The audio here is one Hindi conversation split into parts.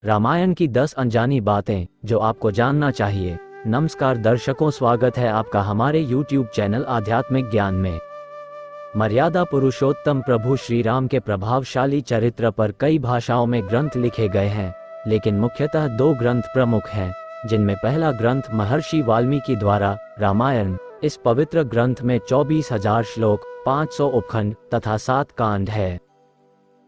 रामायण की 10 अनजानी बातें जो आपको जानना चाहिए। नमस्कार दर्शकों, स्वागत है आपका हमारे YouTube चैनल आध्यात्मिक ज्ञान में। मर्यादा पुरुषोत्तम प्रभु श्री राम के प्रभावशाली चरित्र पर कई भाषाओं में ग्रंथ लिखे गए हैं, लेकिन मुख्यतः 2 ग्रंथ प्रमुख हैं, जिनमें पहला ग्रंथ महर्षि वाल्मीकि द्वारा रामायण। इस पवित्र ग्रंथ में 24,000 श्लोक, 500 उपखंड तथा 7 कांड है।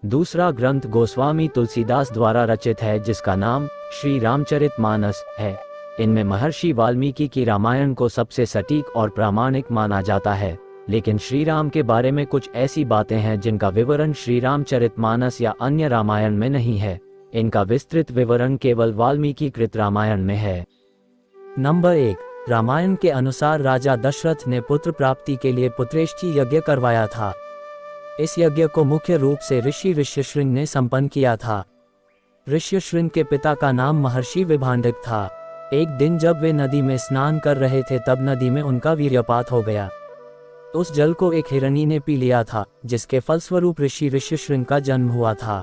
दूसरा ग्रंथ गोस्वामी तुलसीदास द्वारा रचित है, जिसका नाम श्री रामचरितमानस है। इनमें महर्षि वाल्मीकि की रामायण को सबसे सटीक और प्रामाणिक माना जाता है, लेकिन श्री राम के बारे में कुछ ऐसी बातें हैं जिनका विवरण श्री रामचरितमानस या अन्य रामायण में नहीं है। इनका विस्तृत विवरण केवल वाल्मीकि कृत रामायण में है। नंबर 1, रामायण के अनुसार राजा दशरथ ने पुत्र प्राप्ति के लिए पुत्रेष्टि यज्ञ करवाया था। इस यज्ञ को मुख्य रूप से ऋषि ऋष्यशृंग ने संपन्न किया था। ऋष्यशृंग के पिता का नाम महर्षि विभांडक था। एक दिन जब वे नदी में स्नान कर रहे थे, तब नदी में उनका वीर्यपात हो गया। उस जल को एक हिरणी ने पी लिया था, जिसके फलस्वरूप ऋषि ऋष्यशृंग का जन्म हुआ था।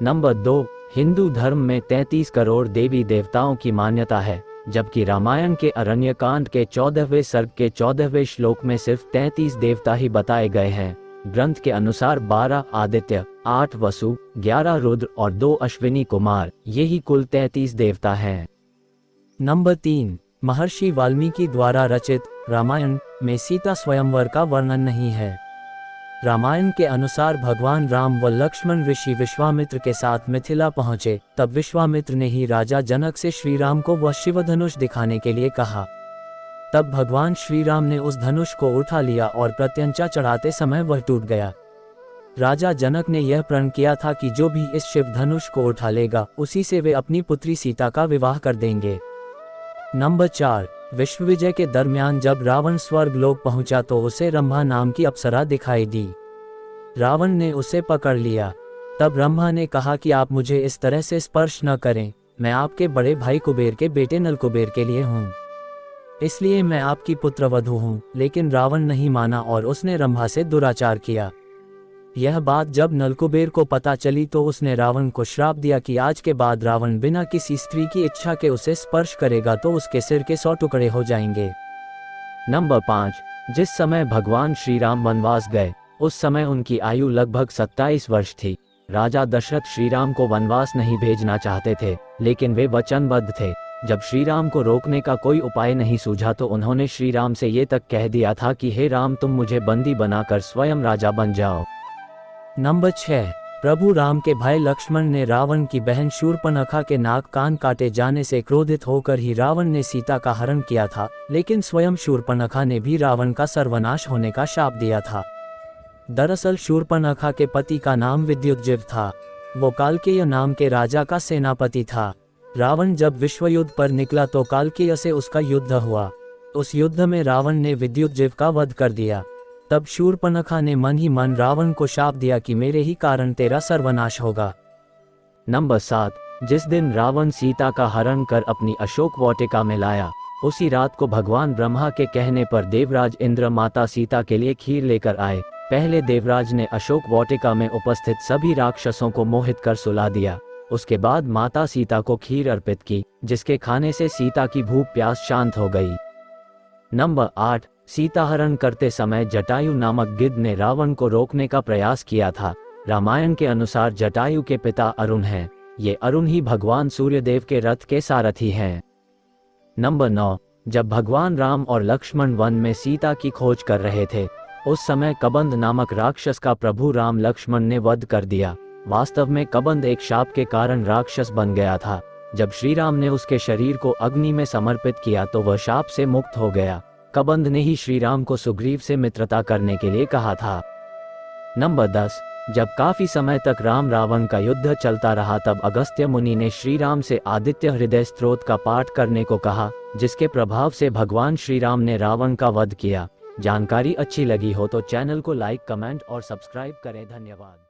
नंबर 2, हिंदू धर्म में 33 करोड़ देवी देवताओं की मान्यता है, जबकि रामायण के अरण्यकांड के 14वें सर्ग के 14वें श्लोक में सिर्फ 33 देवता ही बताए गए हैं। ग्रंथ के अनुसार 12 आदित्य, 8 वसु, 11 रुद्र और 2 अश्विनी कुमार, यही कुल 33 देवता हैं। नंबर 3, महर्षि वाल्मीकि द्वारा रचित रामायण में सीता स्वयंवर का वर्णन नहीं है। रामायण के अनुसार भगवान राम व लक्ष्मण ऋषि विश्वामित्र के साथ मिथिला पहुंचे, तब विश्वामित्र ने ही राजा जनक से श्री राम को वह शिवधनुष दिखाने के लिए कहा। तब भगवान श्री राम ने उस धनुष को उठा लिया और प्रत्यंचा चढ़ाते समय वह टूट गया। राजा जनक ने यह प्रण किया था कि जो भी इस शिव धनुष को उठा लेगा, उसी से वे अपनी पुत्री सीता का विवाह कर देंगे। नंबर 4, विश्व विजय के दरमियान जब रावण स्वर्ग लोक पहुंचा तो उसे रंभा नाम की अप्सरा दिखाई दी। रावण ने उसे पकड़ लिया। तब रंभा ने कहा कि आप मुझे इस तरह से स्पर्श न करें, मैं आपके बड़े भाई कुबेर के बेटे नलकुबेर के लिए हूँ, इसलिए मैं आपकी पुत्रवधू हूँ। लेकिन रावण नहीं माना और उसने रंभा से दुराचार किया। यह बात जब नलकुबेर को पता चली तो उसने रावण को श्राप दिया कि आज के बाद रावण बिना किसी स्त्री की इच्छा के उसे स्पर्श करेगा तो उसके सिर के 100 टुकड़े हो जाएंगे। नंबर 5, जिस समय भगवान श्री राम वनवास गए, उस समय उनकी आयु लगभग 27 वर्ष थी। राजा दशरथ श्री राम को वनवास नहीं भेजना चाहते थे, लेकिन वे वचनबद्ध थे। जब श्री राम को रोकने का कोई उपाय नहीं सूझा तो उन्होंने श्री राम से ये तक कह दिया था कि हे राम, तुम मुझे बंदी बनाकर स्वयं राजा बन जाओ। नंबर 6, प्रभु राम के भाई लक्ष्मण ने रावण की बहन शूर्पणखा के नाक कान काटे जाने से क्रोधित होकर ही रावण ने सीता का हरण किया था, लेकिन स्वयं शूर्पणखा ने भी रावण का सर्वनाश होने का शाप दिया था। दरअसल शूर्पणखा के पति का नाम विद्युतजिह्व था। वो कालकेय नाम के राजा का सेनापति था। रावण जब विश्वयुद्ध पर निकला तो कालकेय से उसका युद्ध हुआ। उस युद्ध में रावण ने विद्युतजिह्व का वध कर दिया। तब शूर्पणखा ने मन ही मन रावण को शाप दिया कि मेरे ही कारण तेरा सर्वनाश होगा। नंबर 7, जिस दिन रावण सीता का हरण कर अपनी अशोक वाटिका में लाया, उसी रात को भगवान ब्रह्मा के कहने पर देवराज इंद्र माता सीता के लिए खीर लेकर आए। पहले देवराज ने अशोक वाटिका में उपस्थित सभी राक्षसों को मोहित कर सुला दिया। उसके बाद माता सीता को खीर अर्पित की, जिसके खाने से सीता की भूख प्यास शांत हो गई। नंबर 8, सीता हरण करते समय जटायु नामक गिद्ध ने रावण को रोकने का प्रयास किया था। रामायण के अनुसार जटायु के पिता अरुण हैं। ये अरुण ही भगवान सूर्यदेव के रथ के सारथी हैं। नंबर 9, जब भगवान राम और लक्ष्मण वन में सीता की खोज कर रहे थे, उस समय कबंध नामक राक्षस का प्रभु राम लक्ष्मण ने वध कर दिया। वास्तव में कबंध एक शाप के कारण राक्षस बन गया था। जब श्री राम ने उसके शरीर को अग्नि में समर्पित किया तो वह शाप से मुक्त हो गया। कबंध ने ही श्री राम को सुग्रीव से मित्रता करने के लिए कहा था। नंबर 10, जब काफी समय तक राम रावण का युद्ध चलता रहा, तब अगस्त्य मुनि ने श्री राम से आदित्य हृदय स्तोत्र का पाठ करने को कहा, जिसके प्रभाव से भगवान श्री राम ने रावण का वध किया। जानकारी अच्छी लगी हो तो चैनल को लाइक, कमेंट और सब्सक्राइब करें। धन्यवाद।